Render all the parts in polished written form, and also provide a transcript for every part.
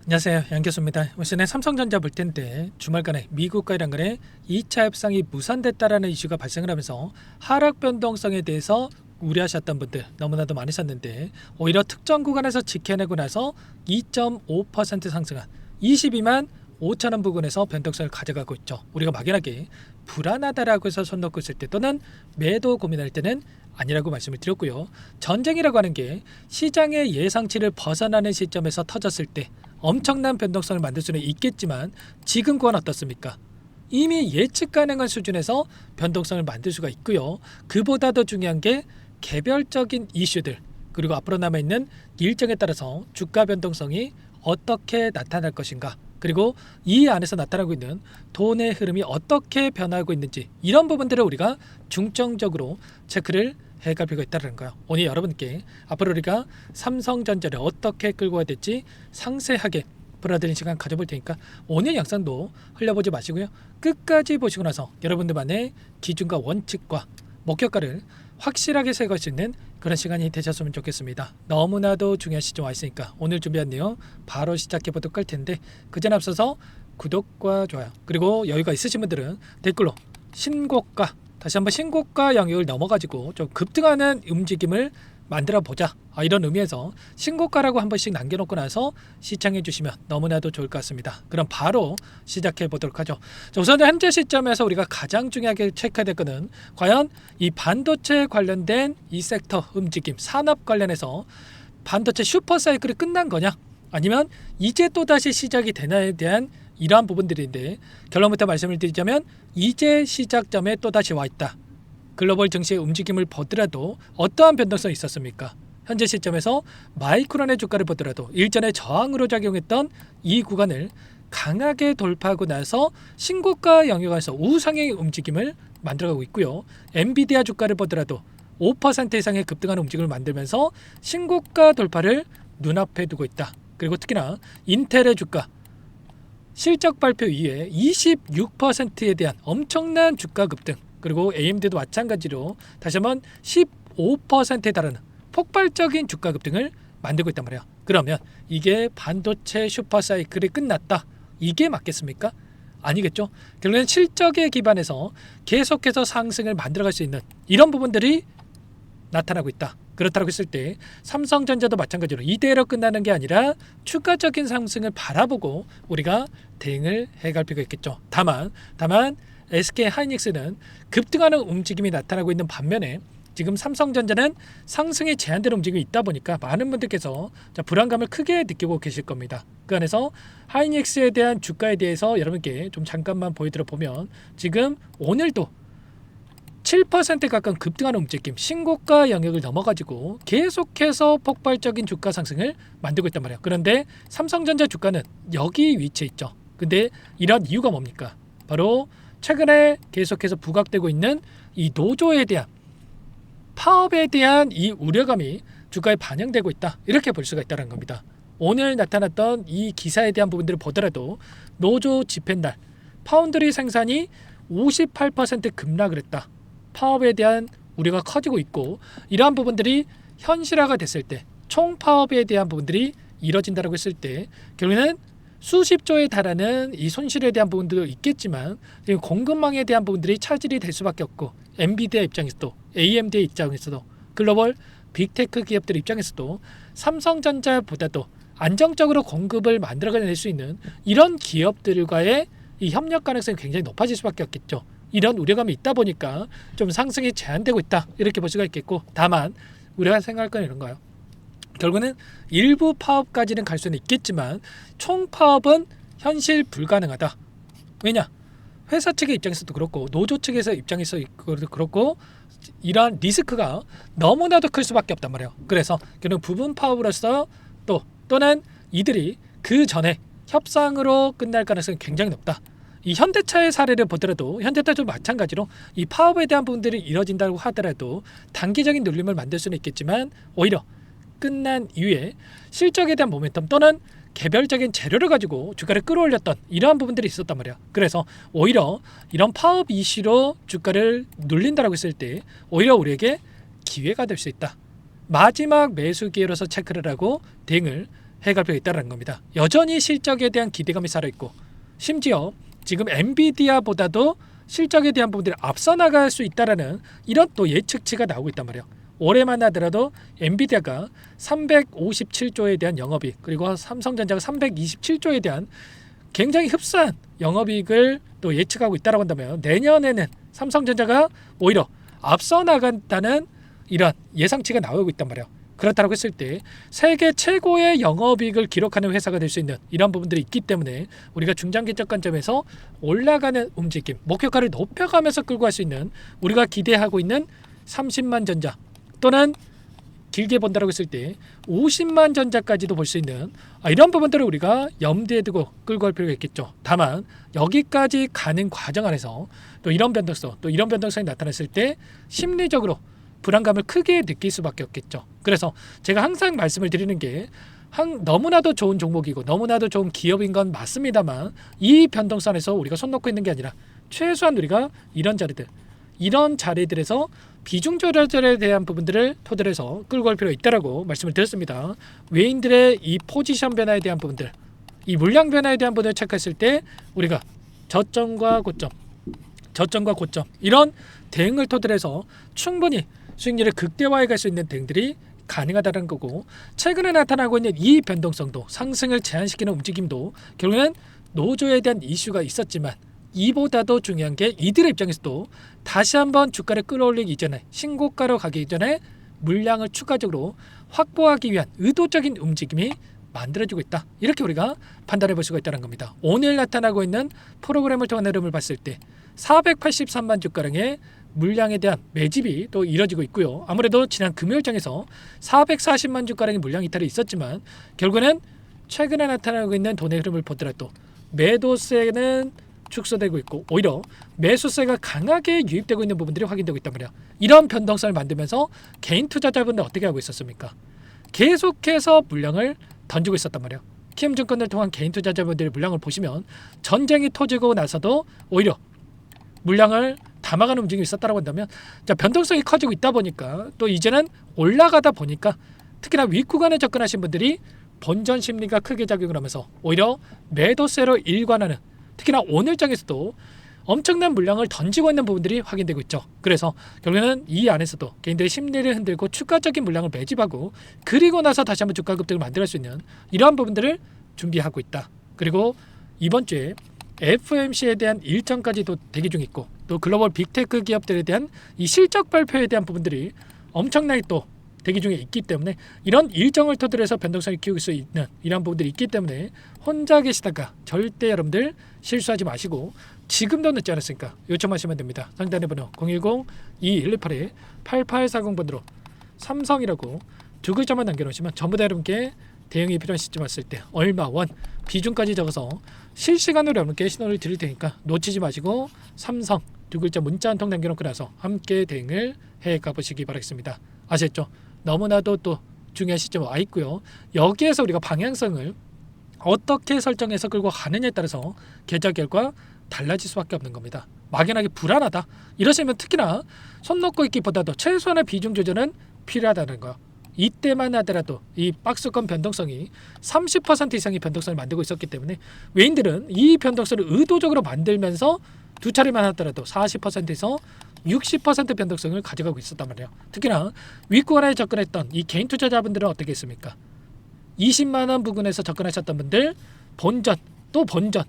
안녕하세요, 양 교수입니다. 이번 시간에 삼성전자 볼 텐데 주말간에 미국과 이란 간의 2차 협상이 무산됐다라는 이슈가 발생을 하면서 하락 변동성에 대해서 우려하셨던 분들 너무나도 많으셨는데, 오히려 특정 구간에서 지켜내고 나서 2.5% 상승한 22만 5천원 부근에서 변동성을 가져가고 있죠. 우리가 막연하게 불안하다라고 해서 손 놓고 있을 때 또는 매도 고민할 때는 아니라고 말씀을 드렸고요. 전쟁이라고 하는 게 시장의 예상치를 벗어나는 시점에서 터졌을 때 엄청난 변동성을 만들 수는 있겠지만, 지금 구간 어떻습니까? 이미 예측 가능한 수준에서 변동성을 만들 수가 있고요. 그보다 더 중요한 게 개별적인 이슈들, 그리고 앞으로 남아있는 일정에 따라서 주가 변동성이 어떻게 나타날 것인가, 그리고 이 안에서 나타나고 있는 돈의 흐름이 어떻게 변화하고 있는지, 이런 부분들을 우리가 중점적으로 체크를 해갈 필요가 있다는 거예요. 오늘 여러분께 앞으로 우리가 삼성전자를 어떻게 끌고 가야 될지 상세하게 풀어드리는 시간 가져볼 테니까 오늘 영상도 흘려보지 마시고요. 끝까지 보시고 나서 여러분들만의 기준과 원칙과 목표가를 확실하게 세울 수 있는 그런 시간이 되셨으면 좋겠습니다. 너무나도 중요한 시점 와 있으니까 오늘 준비한 내용 바로 시작해 보도록 할 텐데, 그전 앞서서 구독과 좋아요, 그리고 여유가 있으신 분들은 댓글로 신고가, 다시 한번 신고가 영역을 넘어가지고 좀 급등하는 움직임을 만들어 보자, 이런 의미에서 신고가라고 한 번씩 남겨놓고 나서 시청해 주시면 너무나도 좋을 것 같습니다. 그럼 바로 시작해 보도록 하죠. 자, 우선 현재 시점에서 우리가 가장 중요하게 체크해야 될 것은 과연 이 반도체 관련된 이 섹터 움직임, 산업 관련해서 반도체 슈퍼사이클이 끝난 거냐, 아니면 이제 또다시 시작이 되나에 대한 이러한 부분들인데, 결론부터 말씀을 드리자면 이제 시작점에 또다시 와 있다. 글로벌 증시의 움직임을 보더라도 어떠한 변동성이 있었습니까? 현재 시점에서 마이크론의 주가를 보더라도 일전에 저항으로 작용했던 이 구간을 강하게 돌파하고 나서 신고가 영역에서 우상의 움직임을 만들어가고 있고요. 엔비디아 주가를 보더라도 5% 이상의 급등하는 움직임을 만들면서 신고가 돌파를 눈앞에 두고 있다. 그리고 특히나 인텔의 주가 실적 발표 이후에 26%에 대한 엄청난 주가 급등, 그리고 AMD도 마찬가지로 다시 한번 15%에 달하는 폭발적인 주가 급등을 만들고 있단 말이에요. 그러면 이게 반도체 슈퍼사이클이 끝났다, 이게 맞겠습니까? 아니겠죠. 결국엔 실적에 기반해서 계속해서 상승을 만들어갈 수 있는 이런 부분들이 나타나고 있다. 그렇다고 했을 때 삼성전자도 마찬가지로 이대로 끝나는 게 아니라 추가적인 상승을 바라보고 우리가 대응을 해갈 필요가 있겠죠. 다만 SK 하이닉스는 급등하는 움직임이 나타나고 있는 반면에 지금 삼성전자는 상승에 제한되는 움직임이 있다 보니까 많은 분들께서 불안감을 크게 느끼고 계실 겁니다. 그 안에서 하이닉스에 대한 주가에 대해서 여러분께 좀 잠깐만 보여드려 보면, 지금 오늘도 7% 가까운 급등하는 움직임, 신고가 영역을 넘어가지고 계속해서 폭발적인 주가 상승을 만들고 있단 말이에요. 그런데 삼성전자 주가는 여기 위치해 있죠. 근데 이런 이유가 뭡니까? 바로 최근에 계속해서 부각되고 있는 이 노조에 대한, 파업에 대한 이 우려감이 주가에 반영되고 있다, 이렇게 볼 수가 있다는 겁니다. 오늘 나타났던 이 기사에 대한 부분들을 보더라도 노조 집회 날 파운드리 생산이 58% 급락을 했다. 파업에 대한 우려가 커지고 있고, 이러한 부분들이 현실화가 됐을 때, 총 파업에 대한 부분들이 이뤄진다고 했을 때 결국에는 수십 조에 달하는 이 손실에 대한 부분도 있겠지만, 공급망에 대한 부분들이 차질이 될 수밖에 없고, 엔비디아 입장에서도 AMD 입장에서도 글로벌 빅테크 기업들 입장에서도 삼성전자보다도 안정적으로 공급을 만들어낼 수 있는 이런 기업들과의 이 협력 가능성이 굉장히 높아질 수밖에 없겠죠. 이런 우려감이 있다 보니까 좀 상승이 제한되고 있다, 이렇게 볼 수가 있겠고, 다만 우리가 생각할 건 이런 거예요. 결국은 일부 파업까지는 갈 수는 있겠지만 총 파업은 현실 불가능하다. 왜냐? 회사 측의 입장에서도 그렇고 노조 측에서 입장에서 그렇고, 이러한 리스크가 너무나도 클 수밖에 없단 말이에요. 그래서 결국 부분 파업으로서 또는 이들이 그 전에 협상으로 끝날 가능성이 굉장히 높다. 이 현대차의 사례를 보더라도 현대차도 마찬가지로 이 파업에 대한 부분들이 이뤄진다고 하더라도 단기적인 눌림을 만들 수는 있겠지만, 오히려 끝난 이후에 실적에 대한 모멘텀 또는 개별적인 재료를 가지고 주가를 끌어올렸던 이러한 부분들이 있었단 말이야. 그래서 오히려 이런 파업 이슈로 주가를 눌린다라고 했을 때 오히려 우리에게 기회가 될 수 있다. 마지막 매수 기회로서 체크를 하고 대응을 해갈 필요가 있다는 겁니다. 여전히 실적에 대한 기대감이 살아있고 심지어 지금 엔비디아보다도 실적에 대한 부분들이 앞서 나갈 수 있다라는 이런 또 예측치가 나오고 있단 말이에요. 올해만 하더라도 엔비디아가 357조에 대한 영업이익 그리고 삼성전자가 327조에 대한 굉장히 흡사한 영업이익을 또 예측하고 있다고 한다면 내년에는 삼성전자가 오히려 앞서 나간다는 이런 예상치가 나오고 있단 말이에요. 그렇다고 했을 때 세계 최고의 영업이익을 기록하는 회사가 될 수 있는 이런 부분들이 있기 때문에 우리가 중장기적 관점에서 올라가는 움직임, 목표가를 높여가면서 끌고 갈 수 있는 우리가 기대하고 있는 30만 전자 또는 길게 본다고 했을 때 50만 전자까지도 볼 수 있는 이런 부분들을 우리가 염두에 두고 끌고 갈 필요가 있겠죠. 다만 여기까지 가는 과정 안에서 또 이런 변동성이 나타났을 때 심리적으로 불안감을 크게 느낄 수밖에 없겠죠. 그래서 제가 항상 말씀을 드리는 게 너무나도 좋은 종목이고 너무나도 좋은 기업인 건 맞습니다만 이 변동성에서 우리가 손 놓고 있는 게 아니라 최소한 우리가 이런 자리들에서 비중 조절에 대한 부분들을 토대로 해서 끌고 갈 필요가 있다라고 말씀을 드렸습니다. 외인들의 이 포지션 변화에 대한 부분들, 이 물량 변화에 대한 부분을 체크했을 때 우리가 저점과 고점 이런 대응을 토대로 해서 충분히 수익률을 극대화해 갈 수 있는 대응들이 가능하다는 거고 최근에 나타나고 있는 이 변동성도 상승을 제한시키는 움직임도 결국에는 노조에 대한 이슈가 있었지만 이보다도 중요한 게 이들의 입장에서도 다시 한번 주가를 끌어올리기 이전에 신고가로 가기 전에 물량을 추가적으로 확보하기 위한 의도적인 움직임이 만들어지고 있다. 이렇게 우리가 판단해 볼 수가 있다는 겁니다. 오늘 나타나고 있는 프로그램을 통한 흐름을 봤을 때 483만 주가량의 물량에 대한 매집이 또 이뤄지고 있고요. 아무래도 지난 금요일장에서 440만 주가량의 물량 이탈이 있었지만 결국에는 최근에 나타나고 있는 돈의 흐름을 보더라도 매도세는 축소되고 있고 오히려 매수세가 강하게 유입되고 있는 부분들이 확인되고 있단 말이야. 이런 변동성을 만들면서 개인 투자자분들 어떻게 하고 있었습니까? 계속해서 물량을 던지고 있었단 말이야. 키움증권을 통한 개인 투자자분들의 물량을 보시면 전쟁이 터지고 나서도 오히려 물량을 담아가는 움직임이 있었다고 한다면 변동성이 커지고 있다 보니까 또 이제는 올라가다 보니까 특히나 윗구간에 접근하신 분들이 본전 심리가 크게 작용을 하면서 오히려 매도세로 일관하는 특히나 오늘장에서도 엄청난 물량을 던지고 있는 부분들이 확인되고 있죠. 그래서 결국에는 이 안에서도 개인들의 심리를 흔들고 추가적인 물량을 매집하고 그리고 나서 다시 한번 주가 급등을 만들어갈 수 있는 이러한 부분들을 준비하고 있다. 그리고 이번 주에 FOMC에 대한 일정까지도 대기 중에 있고 또 글로벌 빅테크 기업들에 대한 이 실적 발표에 대한 부분들이 엄청나게 또 대기 중에 있기 때문에 이런 일정을 토대로 해서 변동성을 키울 수 있는 이런 부분들이 있기 때문에 혼자 계시다가 절대 여러분들 실수하지 마시고 지금도 늦지 않았으니까 요청하시면 됩니다. 상단의 번호 010-2118-8840번으로 삼성이라고 두 글자만 남겨놓으시면 전부 다 여러분께 대응이 필요한 시점 왔을 때 얼마 원 비중까지 적어서 실시간으로 여러분께 신호를 드릴 테니까 놓치지 마시고 삼성 두 글자 문자 한 통 남겨놓고 나서 함께 대응을 해 가보시기 바라겠습니다. 아셨죠? 너무나도 또 중요한 시점에 와 있고요. 여기에서 우리가 방향성을 어떻게 설정해서 끌고 가느냐에 따라서 계좌 결과 달라질 수밖에 없는 겁니다. 막연하게 불안하다 이러시면 특히나 손 놓고 있기보다도 최소한의 비중 조절은 필요하다는 거. 이때만 하더라도 이 박스권 변동성이 30% 이상의 변동성을 만들고 있었기 때문에 외인들은 이 변동성을 의도적으로 만들면서 두 차례만 하더라도 40%에서 60% 변동성을 가져가고 있었단 말이에요. 특히나 윗구간에 접근했던 이 개인 투자자분들은 어떻게 했습니까? 20만 원 부근에서 접근하셨던 분들 본전 또 본전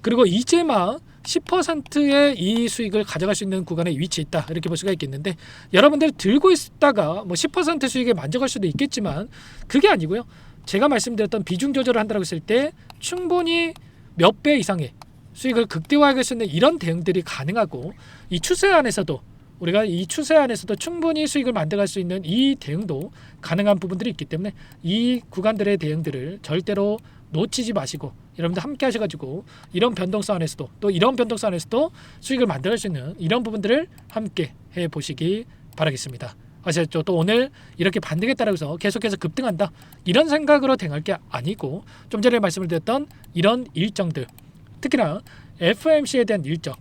그리고 이제 막 10%의 이 수익을 가져갈 수 있는 구간에 위치해 있다 이렇게 볼 수가 있겠는데 여러분들 들고 있다가 뭐 10% 수익에 만족할 수도 있겠지만 그게 아니고요. 제가 말씀드렸던 비중 조절을 한다고 했을 때 충분히 몇 배 이상의 수익을 극대화할 수 있는 이런 대응들이 가능하고 이 추세 안에서도 우리가 이 추세 안에서도 충분히 수익을 만들어갈 수 있는 이 대응도 가능한 부분들이 있기 때문에 이 구간들의 대응들을 절대로 놓치지 마시고 여러분들 함께 하셔가지고 이런 변동성 안에서도 또 이런 변동성 안에서도 수익을 만들어갈 수 있는 이런 부분들을 함께 해보시기 바라겠습니다. 아시죠? 또 오늘 이렇게 반등에 따라서 계속해서 급등한다 이런 생각으로 대응할 게 아니고 좀 전에 말씀을 드렸던 이런 일정들 특히나 FOMC에 대한 일정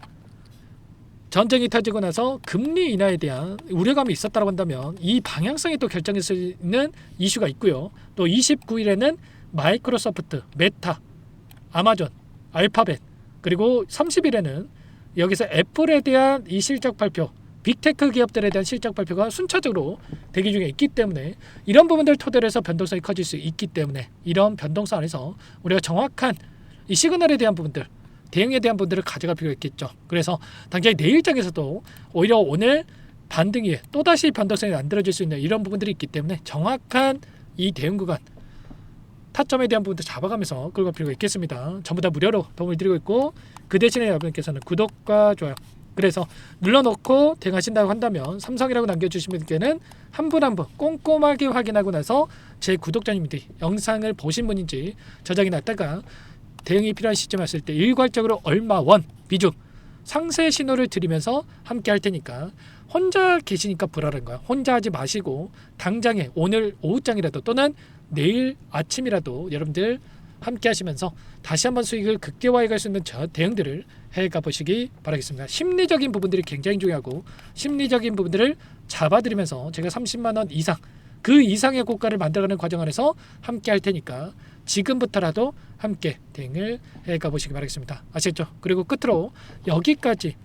전쟁이 터지고 나서 금리 인하에 대한 우려감이 있었다고 한다면 이 방향성이 또 결정할 수 있는 이슈가 있고요. 또 29일에는 마이크로소프트, 메타, 아마존, 알파벳, 그리고 30일에는 여기서 애플에 대한 이 실적 발표, 빅테크 기업들에 대한 실적 발표가 순차적으로 대기 중에 있기 때문에 이런 부분들 토대로 해서 변동성이 커질 수 있기 때문에 이런 변동성 안에서 우리가 정확한 이 시그널에 대한 부분들, 대응에 대한 부분들을 가져갈 필요가 있겠죠. 그래서 당장 내일장에서도 오히려 오늘 반등 이에 또다시 변동성이 만들어질 수 있는 이런 부분들이 있기 때문에 정확한 이 대응 구간, 타점에 대한 부분도 잡아가면서 끌고 갈 필요가 있겠습니다. 전부 다 무료로 도움을 드리고 있고, 그 대신에 여러분께서는 구독과 좋아요, 그래서 눌러놓고 대응하신다고 한다면 삼성이라고 남겨주신 분께는 한 분 한 분 꼼꼼하게 확인하고 나서 제 구독자님들이 영상을 보신 분인지 저장이 났다가 대응이 필요한 시점에 왔을 때 일괄적으로 얼마 원 비중 상세 신호를 드리면서 함께 할 테니까 혼자 계시니까 불안한 거야. 혼자 하지 마시고 당장에 오늘 오후장이라도 또는 내일 아침이라도 여러분들 함께 하시면서 다시 한번 수익을 극대화해 갈 수 있는 저 대응들을 해가 보시기 바라겠습니다. 심리적인 부분들이 굉장히 중요하고 심리적인 부분들을 잡아드리면서 제가 30만 원 이상 그 이상의 고가를 만들어가는 과정 안에서 함께 할 테니까 지금부터라도 함께 대응을 해가 보시기 바라겠습니다. 아시겠죠? 그리고 끝으로 여기까지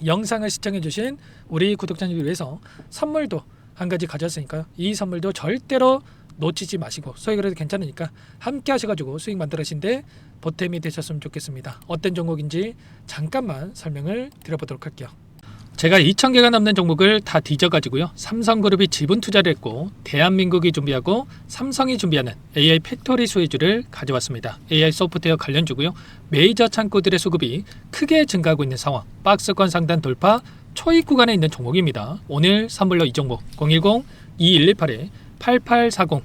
영상을 시청해 주신 우리 구독자님을 위해서 선물도 한 가지 가져왔으니까요. 이 선물도 절대로 놓치지 마시고 수익을 해도 괜찮으니까 함께 하셔가지고 수익 만들어신데 보탬이 되셨으면 좋겠습니다. 어떤 종목인지 잠깐만 설명을 드려보도록 할게요. 제가 2,000개가 넘는 종목을 다 뒤져가지고요. 삼성그룹이 지분 투자를 했고 대한민국이 준비하고 삼성이 준비하는 AI 팩토리 수혜주를 가져왔습니다. AI 소프트웨어 관련주고요. 메이저 창고들의 수급이 크게 증가하고 있는 상황, 박스권 상단 돌파 초입 구간에 있는 종목입니다. 오늘 선물로 이 종목 010-2118-8840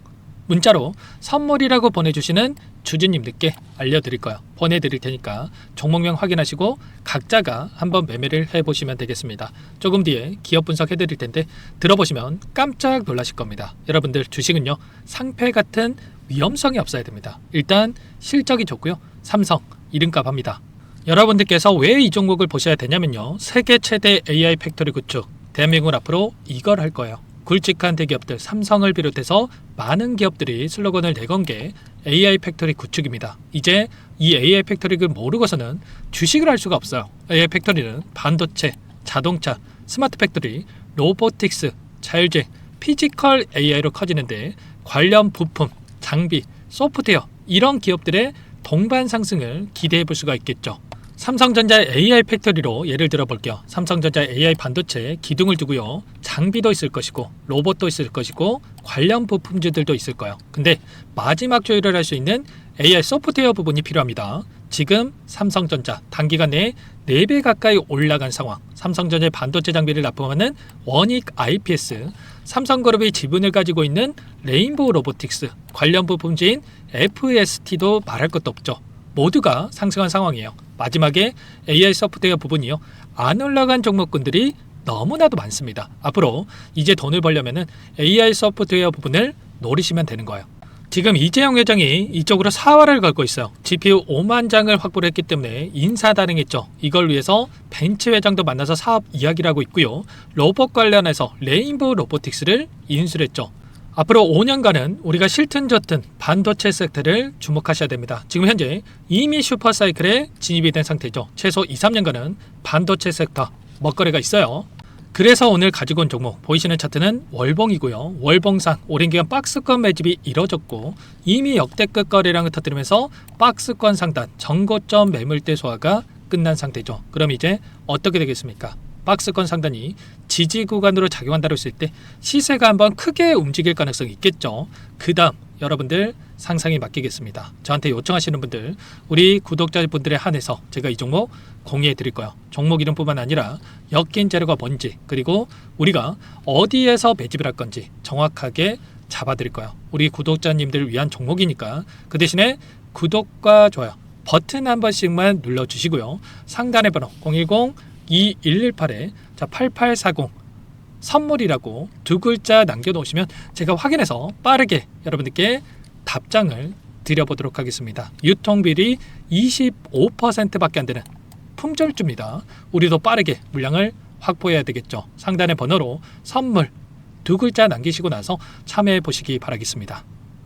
문자로 선물이라고 보내주시는 주주님들께 알려드릴 거예요. 보내드릴 테니까 종목명 확인하시고 각자가 한번 매매를 해보시면 되겠습니다. 조금 뒤에 기업 분석해드릴 텐데 들어보시면 깜짝 놀라실 겁니다. 여러분들 주식은요 상패 같은 위험성이 없어야 됩니다. 일단 실적이 좋고요. 삼성 이름값 합니다. 여러분들께서 왜 이 종목을 보셔야 되냐면요. 세계 최대 AI 팩토리 구축, 대한민국은 앞으로 이걸 할 거예요. 굵직한 대기업들 삼성을 비롯해서 많은 기업들이 슬로건을 내건 게 AI 팩토리 구축입니다. 이제 이 AI 팩토리를 모르고서는 주식을 할 수가 없어요. AI 팩토리는 반도체, 자동차, 스마트 팩토리, 로보틱스, 자율주행, 피지컬 AI로 커지는데 관련 부품, 장비, 소프트웨어 이런 기업들의 동반 상승을 기대해 볼 수가 있겠죠. 삼성전자의 AI 팩토리로 예를 들어 볼게요. 삼성전자 AI 반도체에 기둥을 두고요. 장비도 있을 것이고 로봇도 있을 것이고 관련 부품주들도 있을 거예요. 근데 마지막 조율을 할 수 있는 AI 소프트웨어 부분이 필요합니다. 지금 삼성전자 단기간 내에 4배 가까이 올라간 상황. 삼성전자의 반도체 장비를 납품하는 원익 IPS, 삼성그룹이 지분을 가지고 있는 레인보우 로보틱스, 관련 부품주인 FST도 말할 것도 없죠. 모두가 상승한 상황이에요. 마지막에 AI 소프트웨어 부분이요. 안 올라간 종목군들이 너무나도 많습니다. 앞으로 이제 돈을 벌려면 AI 소프트웨어 부분을 노리시면 되는 거예요. 지금 이재용 회장이 이쪽으로 사활을 걸고 있어요. GPU 5만 장을 확보를 했기 때문에 인사단행했죠. 이걸 위해서 벤츠 회장도 만나서 사업 이야기를 하고 있고요. 로봇 관련해서 레인보우 로보틱스를 인수를 했죠. 앞으로 5년간은 우리가 싫든 좋든 반도체 섹터를 주목하셔야 됩니다. 지금 현재 이미 슈퍼사이클에 진입이 된 상태죠. 최소 2-3년간은 반도체 섹터 먹거리가 있어요. 그래서 오늘 가지고 온 종목 보이시는 차트는 월봉이고요. 월봉상 오랜 기간 박스권 매집이 이뤄졌고 이미 역대급 거래량을 터뜨리면서 박스권 상단 전고점 매물대 소화가 끝난 상태죠. 그럼 이제 어떻게 되겠습니까? 박스권 상단이 지지 구간으로 작용한다고 했을 때 시세가 한번 크게 움직일 가능성이 있겠죠. 그 다음 여러분들 상상에 맡기겠습니다. 저한테 요청하시는 분들 우리 구독자분들에 한해서 제가 이 종목 공유해 드릴 거예요. 종목 이름뿐만 아니라 엮인 재료가 뭔지 그리고 우리가 어디에서 매집을 할 건지 정확하게 잡아 드릴 거예요. 우리 구독자님들을 위한 종목이니까 그 대신에 구독과 좋아요 버튼 한 번씩만 눌러주시고요. 상단의 번호 010-2118-8840 선물이라고 2글자 남겨놓으시면 제가 확인해서 빠르게 여러분들께 답장을 드려보도록 하겠습니다. 유통비리 25%밖에 안 되는 품절주입니다. 우리도 빠르게 물량을 확보해야 되겠죠. 상단의 번호로 선물 두 글자 남기시고 나서 참여해 보시기 바라겠습니다.